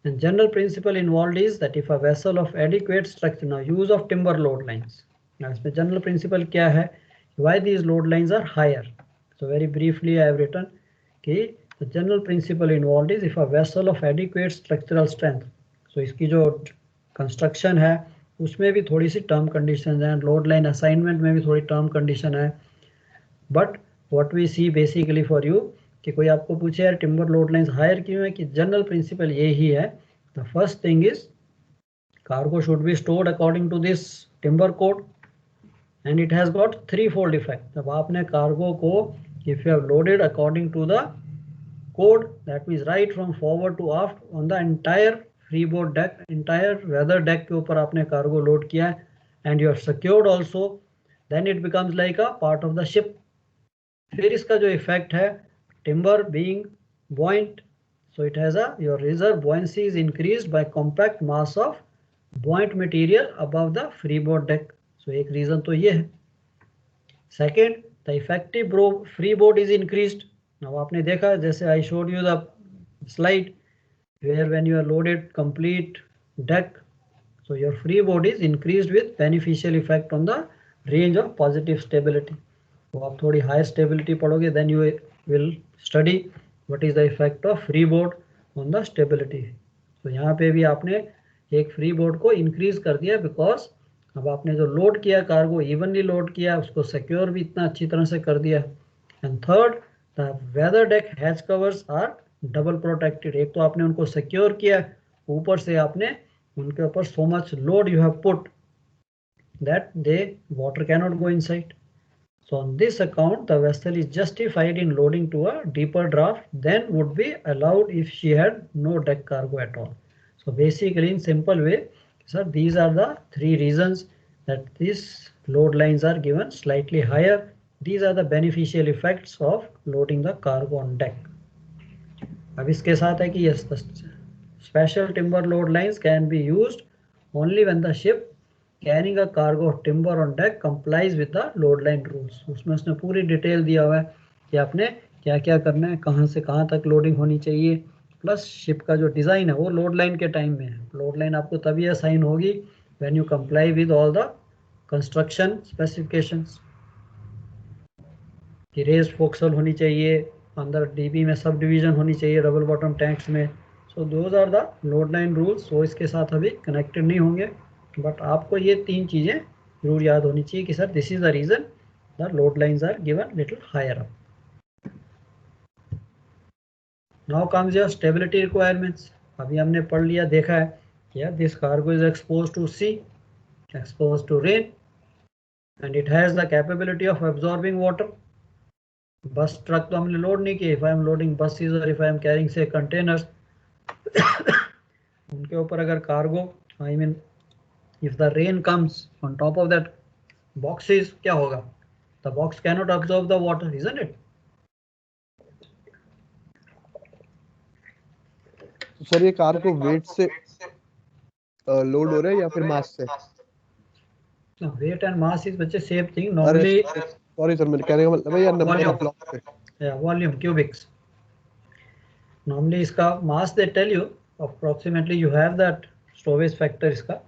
And general principle involved is that if a vessel of adequate structure, now use of timber load lines. Now इसमें general principle क्या है, why these load lines are higher. So very briefly I have written कि the general principle involved is if a vessel of adequate structural strength. So इसकी जो construction है उसमें भी थोड़ी सी term conditions हैं, load line assignment में भी थोड़ी term condition है. But what we see basically for you कि कोई आपको पूछे यार टिम्बर लोड लाइंस हायर क्यों है, कि जनरल प्रिंसिपल ये ही है. The first thing is cargo should be stored according to this timber code and it has got three fold effect. जब आपने कार्गो को if you have loaded according to the code, that means right from forward to aft on the entire freeboard deck, entire weather deck के ऊपर आपने cargo load किया है, and you are secured also, then it becomes like a part of the ship. फिर इसका जो effect है, timber being buoyant, so it has a, your reserve buoyancy is increased by compact mass of buoyant material above the freeboard deck. So एक reason तो ये है. Second, the effective freeboard is increased. Now आपने देखा जैसे I showed you the slide where when you are loaded complete deck, so your freeboard is increased with beneficial effect on the range of positive stability. तो आप थोड़ी higher stability पढ़ोगे, then you will study what is the effect of freeboard on the stability. तो यहाँ पे भी आपने एक freeboard को increase कर दिया because अब आपने जो लोड किया कार्गो इवनली लोड किया, उसको सिक्योर भी इतना अच्छी तरह से कर दिया. And third, the weather deck hatch covers are double protected. एक तो आपने उनको सिक्योर किया, ऊपर से आपने उनके ऊपर so much load you have put that they water cannot go inside. So on this account the vessel is justified in loading to a deeper draught than would be allowed if she had no deck cargo at all. So basically in simple way, sir, these are the three reasons that these load lines are given slightly higher. These are the beneficial effects of loading the cargo on deck. अब इसके साथ है कि yes, the special timber load lines can be used only when the ship carrying a cargo of timber on deck complies with the load line rules. उसमें उसने पूरी detail दिया हुआ है कि आपने क्या क्या करना है, कहाँ से कहाँ तक लोडिंग होनी चाहिए, प्लस शिप का जो डिज़ाइन है वो लोड लाइन के टाइम में है. लोड लाइन आपको तभी असाइन होगी when you comply with all the construction specifications. कि रेज फोक्सल होनी चाहिए, अंदर डीबी में सब डिवीजन होनी चाहिए डबल बॉटम टैंक्स में. So those are the load line rules. वो इसके साथ अभी कनेक्टेड नहीं होंगे, बट आपको ये तीन चीज़ें जरूर याद होनी चाहिए कि sir this is the reason the load lines are given little higher up. Now comes your stability requirements. अभी हमने पढ़ लिया, देखा है कि this cargo is exposed to sea, exposed to rain, and it has the capability of absorbing water. Bus truck तो हमने load नहीं किए. If I am loading buses or if I am carrying say containers, उनके ऊपर अगर cargo, I mean if the rain comes on top of that boxes, क्या होगा? The box cannot absorb the water, isn't it? Sir ये car को wait से load हो रहा है या फिर मास से? वेट एंड मास इज बच्चे same thing. Normally sorry sir, मेरे कहने का मतलब है यार नंबर ऑफ ब्लॉक पे या वॉल्यूम क्यूबिक्स. नॉर्मली इसका mass they tell you approximately, you have that storage factor इसका,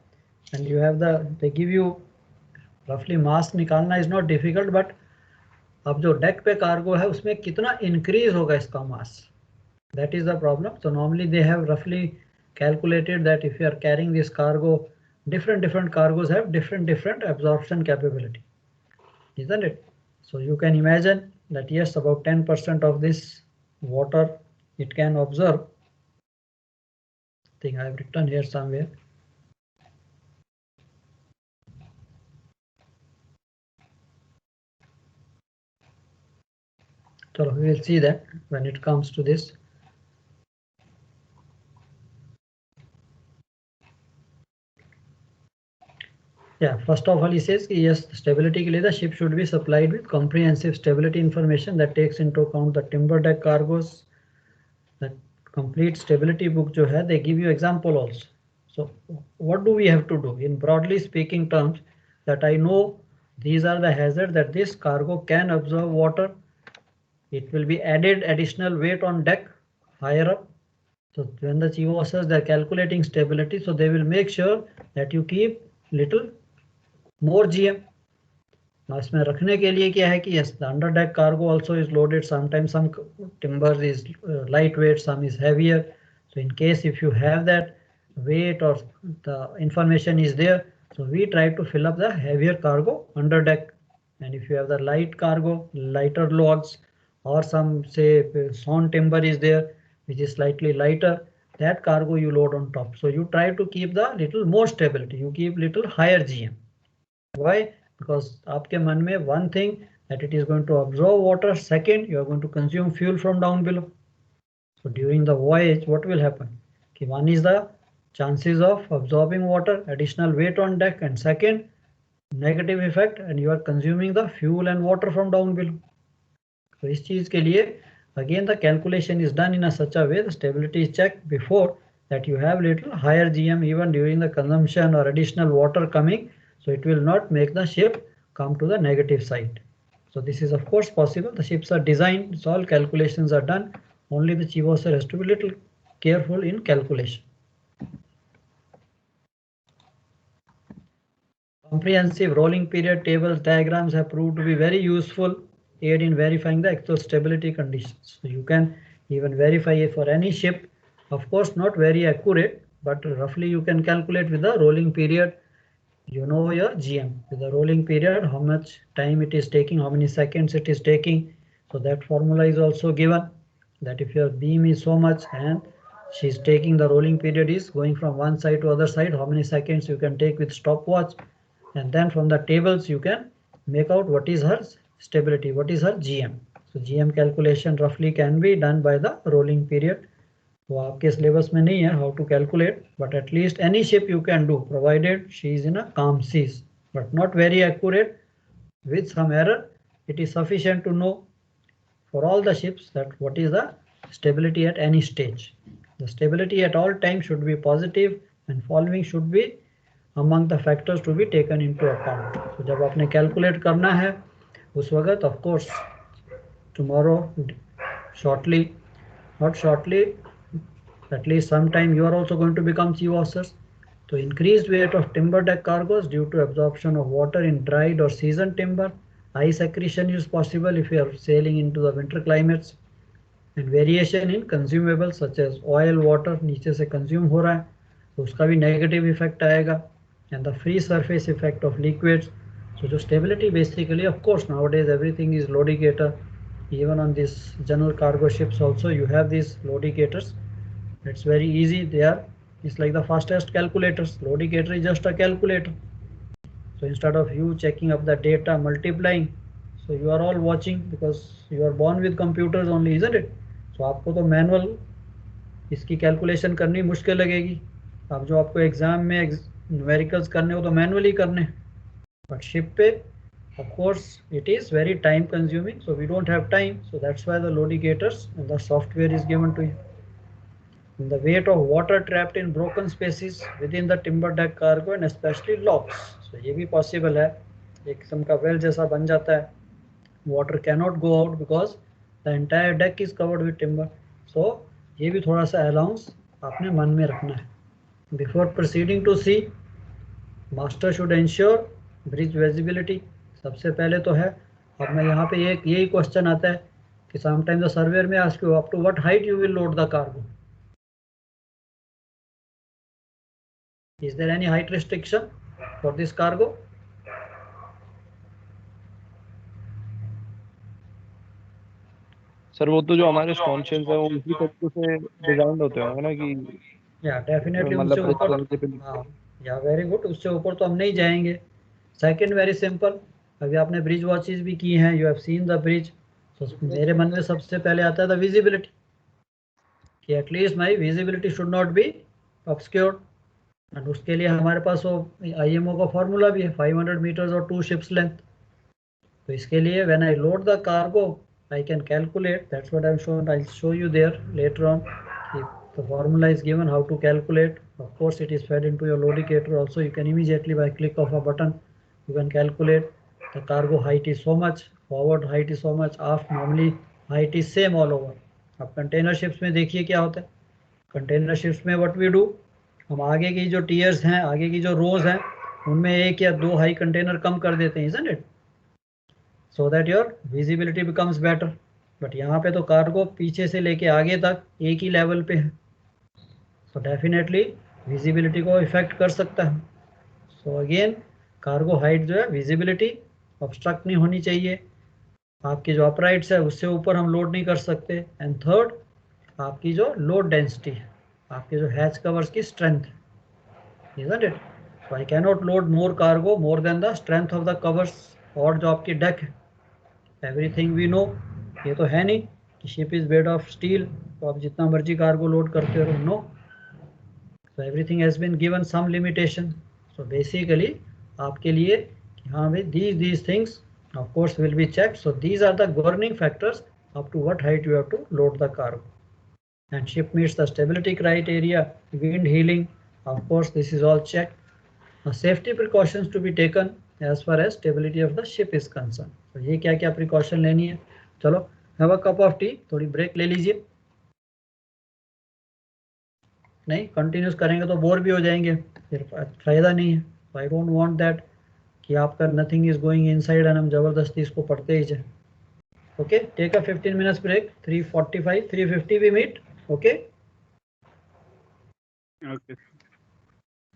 and you have the, they give you रफली. मास निकालना इज नॉट डिफिकल्ट, बट अब जो डेक पे कार्गो है उसमें कितना इंक्रीज होगा इसका मास, that is the problem. So normally they have roughly calculated that if you are carrying this cargo, different cargos have different absorption capability, isn't it? So you can imagine that yes, about 10% of this water it can absorb. I think I have written here somewhere. So we will see that when it comes to this. Yeah, first of all he says yes, stability के लिए the ship should be supplied with comprehensive stability information that takes into account the timber deck cargoes. That complete stability book जो है, they give you example also. So what do we have to do in broadly speaking terms, that I know these are the hazards that this cargo can absorb water. It will be added additional weight on deck higher up. So when the chief officers they are calculating stability, so they will make sure that you keep little more GM. Now इसमें रखने के लिए क्या है कि yes, the under deck cargo also is loaded. Sometimes some timber is lightweight, some is heavier. So in case if you have that weight or the information is there, so we try to fill up the heavier cargo under deck. And if you have the light cargo, lighter logs, or some say sawn timber is there which is slightly lighter, that cargo you load on top. So you try to keep the little more stability, you keep little higher GM. Why? Because आपके मन में one thing that it is going to absorb water, second you are going to consume fuel from down below. So during the voyage, what will happen? One is the chances of absorbing water, additional weight on deck, and second, negative effect, and you are consuming the fuel and water from down below. So इस चीज के लिए again the calculation is done in a such a way, the stability is checked before that you have little higher GM even during the consumption or additional water coming, so it will not make the ship come to the negative side. So this is of course possible. The ships are designed, so all calculations are done. Only the chief officer has to be little careful in calculation. Comprehensive rolling period tables, diagrams have proved to be very useful, aid in verifying the actual stability conditions. So you can even verify it for any ship. Of course, not very accurate, but roughly you can calculate with the rolling period. You know your GM with the rolling period, how much time it is taking, how many seconds it is taking. So that formula is also given, that if your beam is so much and she's taking the rolling period is going from one side to other side, how many seconds you can take with stopwatch, and then from the tables you can make out what is her stability, what is her GM. So GM calculation roughly can be done by the rolling period. वो आपके syllabus में नहीं है how to calculate, but at least any ship you can do provided she is in a calm seas, but not very accurate with some error. It is sufficient to know for all the ships that what is the stability at any stage. The stability at all times should be positive and following should be among the factors to be taken into account. So जब आपने calculate करना है उस वक्त of course tomorrow shortly, not shortly, at least sometime you are also going to become chief officers. So increased weight of timber deck cargoes due to absorption of water in dried or seasoned timber. Ice accretion is possible if you are sailing into the winter climates, and variation in consumables such as oil, water नीचे से consume हो रहा है तो उसका भी negative effect आएगा, and the free surface effect of liquids. So the stability basically, of course nowadays everything is lodigator. Even on this general cargo ships also you have these lodicators. It's very easy there. It's like the fastest calculators. Lodigator is just a calculator. So instead of you checking up the data, multiplying, so you are all watching because you are born with computers only, isn't it? So आपको तो manual इसकी calculation करनी मुश्किल लगेगी. अब जो आपको exam में numericals करने हो तो manually करने. But ship पे, of course, it is very time consuming. So we don't have time. So that's why the lodigators and the software is given to you. The weight of water trapped in broken spaces within the timber deck cargo and especially locks. So ये भी possible है, एक किस्म का well जैसा बन जाता है. Water cannot go out because the entire deck is covered with timber. So ये भी थोड़ा सा allowance आपने मन में रखना है. Before proceeding to sea, master should ensure bridge visibility. सबसे पहले तो है, अब मैं यहाँ पे एक यही क्वेश्चन आता है कि sometimes the surveyor may ask you up to what height you will load the cargo. Is there any height restriction for this cargo? Sir वो तो जो हमारे स्टॉन्शंस है वो उसी तरीके से डिजाइन होते होंगे ना कि या डेफिनेटली मतलब उससे ऊपर, हाँ या वेरी गुड, उससे ऊपर तो हम नहीं जाएंगे. सेकंड वेरी सिंपल, अभी आपने ब्रिज वॉचेस भी की हैं, you have seen the bridge. तो मेरे मन में सबसे पहले आता है द विजिबिलिटी, कि at least my visibility should not be obscured. And उसके लिए हमारे पास वो IMO का फॉर्मूला भी है, 500 मीटर्स और 2 शिप्स लेंथ. तो इसके लिए when I load the cargo I can calculate. That's what I'm showing. I'll show you there later on. The formula is given how to calculate. Of course, it is fed into your lodicator. Also, you can immediately by click of a button, you can calculate the cargo height is so much, forward height is so much, aft normally height is same all over. अब container ships में देखिए क्या होता है. Container ships में what we do, हम आगे की जो tiers हैं, आगे की जो rows हैं, उनमें एक या दो high container कम कर देते हैं, isn't it? So that your visibility becomes better. But यहाँ पे तो कार्गो पीछे से लेके आगे तक एक ही लेवल पे है, so definitely visibility को इफेक्ट कर सकता है. So again कार्गो हाइट जो है visibility ऑब्स्ट्रक्ट नहीं होनी चाहिए. आपकी जो अपराइट्स है उससे ऊपर हम लोड नहीं कर सकते. एंड थर्ड, आपकी जो लोड डेंसिटी है, आपके जो हैच कवर्स की स्ट्रेंथ है, isn't it? So I cannot load more cargo more than the strength of the covers. और जो आपकी डेक है, एवरीथिंग वी नो, ये तो है नहीं. Ship is made of steel, तो आप जितना मर्जी कार्गो लोड करते रहो, no. So everything has been given some limitation. So basically आपके लिए कि हाँ भाई these things of course will be checked. So these are the governing factors up to what height you have to load the cargo. And ship meets the stability criteria, wind heeling, of course this is all checked. The safety precautions to be taken as far as stability of the ship is concerned. So ये क्या क्या precaution लेनी है. चलो have a cup of tea, थोड़ी break ले लीजिए. नहीं कंटिन्यूस करेंगे तो बोर भी हो जाएंगे, फिर फायदा नहीं है. आई डोंट वांट दैट कि आपका nothing is going inside and हम जबरदस्ती इसको पढ़ते ही जाए. Okay, take a 15 minutes break. 3:45 3:50 we meet. Okay, okay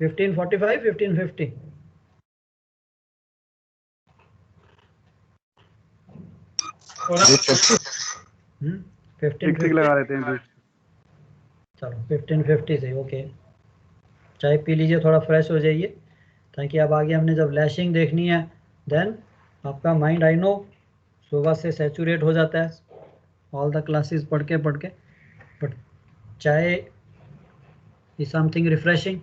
15:45 15:50. Tick tick लगा लेते हैं. चलो 15:50 से. ओके, चाय पी लीजिए, थोड़ा फ्रेश हो जाइए, ताकि अब आगे हमने जब लैशिंग देखनी है देन आपका माइंड, आई नो सुबह से सैचुरेट हो जाता है ऑल द क्लासेस पढ़ के, बट चाय इज समथिंग रिफ्रेशिंग.